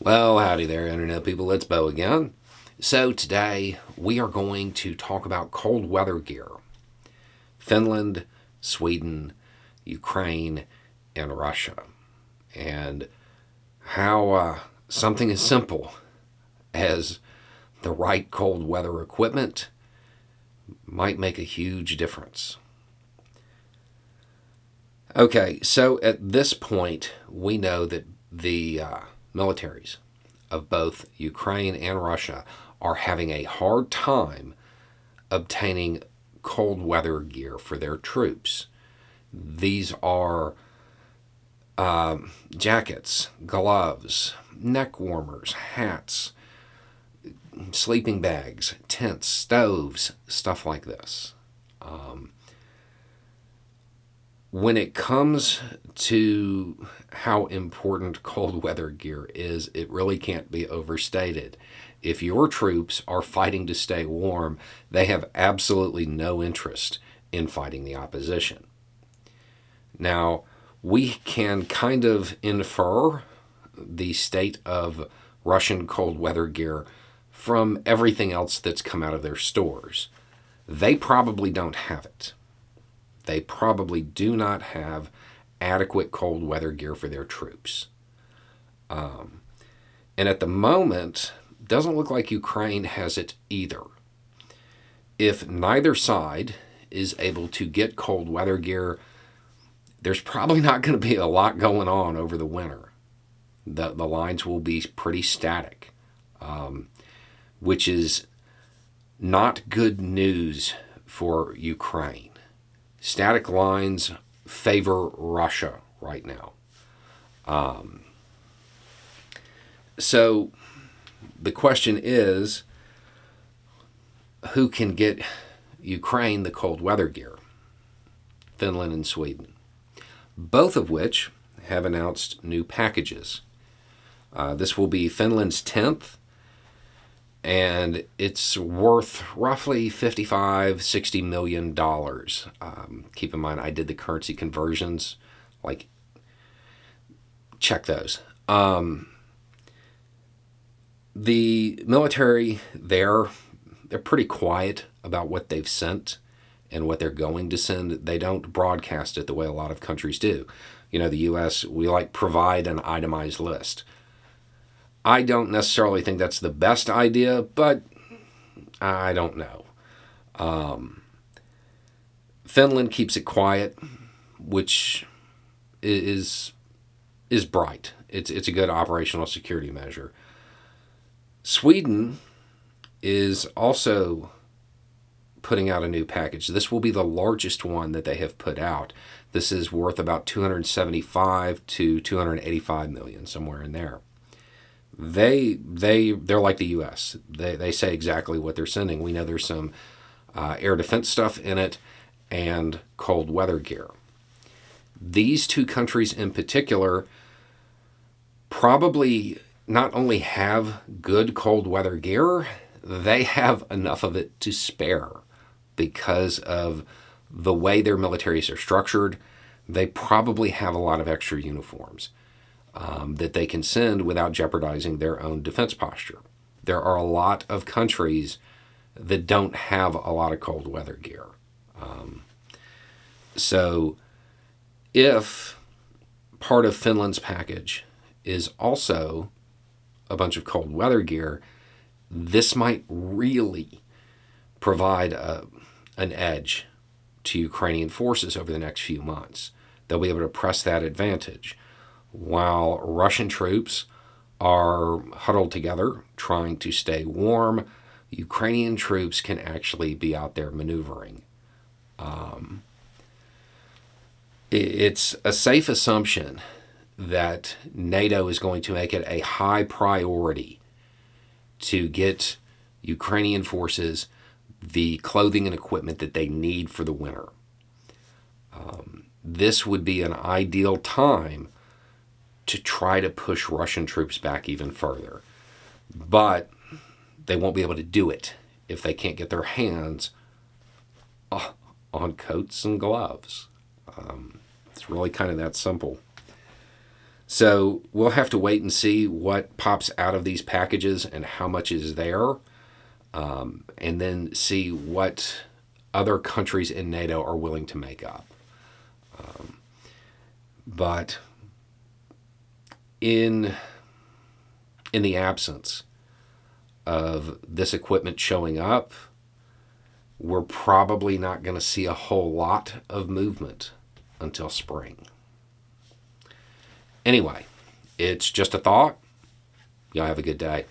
Well, howdy there, Internet people. It's Bo again. So, today we are going to talk about cold weather gear. Finland, Sweden, Ukraine, and Russia. And how something as simple as the right cold weather equipment might make a huge difference. Okay, so at this point, we know that the militaries of both Ukraine and Russia are having a hard time obtaining cold weather gear for their troops. These are jackets, gloves, neck warmers, hats, sleeping bags, tents, stoves, stuff like this. When it comes to how important cold weather gear is, it really can't be overstated. If your troops are fighting to stay warm, they have absolutely no interest in fighting the opposition. Now, we can kind of infer the state of Russian cold weather gear from everything else that's come out of their stores. They probably don't have it. They probably do not have adequate cold weather gear for their troops. And at the moment, doesn't look like Ukraine has it either. If neither side is able to get cold weather gear, there's probably not going to be a lot going on over the winter. The lines will be pretty static, which is not good news for Ukraine. Static lines favor Russia right now. So the question is, who can get Ukraine the cold weather gear? Finland and Sweden, both of which have announced new packages. This will be Finland's 10th, and it's worth roughly $55-60 million. Keep in mind, I did the currency conversions. Check those. The military they're pretty quiet about what they've sent and what they're going to send. They don't broadcast it the way a lot of countries do. You know, the U.S., we provide an itemized list. I don't necessarily think that's the best idea, but I don't know. Finland keeps it quiet, which is bright. It's a good operational security measure. Sweden is also putting out a new package. This will be the largest one that they have put out. This is worth about 275 to 285 million, somewhere in there. They're like the U.S. They say exactly what they're sending. We know there's some air defense stuff in it and cold weather gear. These two countries in particular probably not only have good cold weather gear, they have enough of it to spare because of the way their militaries are structured. They probably have a lot of extra uniforms that they can send without jeopardizing their own defense posture. There are a lot of countries that don't have a lot of cold weather gear. So if part of Finland's package is also a bunch of cold weather gear, this might really provide an edge to Ukrainian forces over the next few months. They'll be able to press that advantage. While Russian troops are huddled together trying to stay warm, Ukrainian troops can actually be out there maneuvering. It's a safe assumption that NATO is going to make it a high priority to get Ukrainian forces the clothing and equipment that they need for the winter. This would be an ideal time to try to push Russian troops back even further. But they won't be able to do it if they can't get their hands on coats and gloves. It's really kind of that simple. So we'll have to wait and see what pops out of these packages and how much is there, and then see what other countries in NATO are willing to make up. But in the absence of this equipment showing up, we're probably not going to see a whole lot of movement until spring. Anyway, it's just a thought. Y'all have a good day.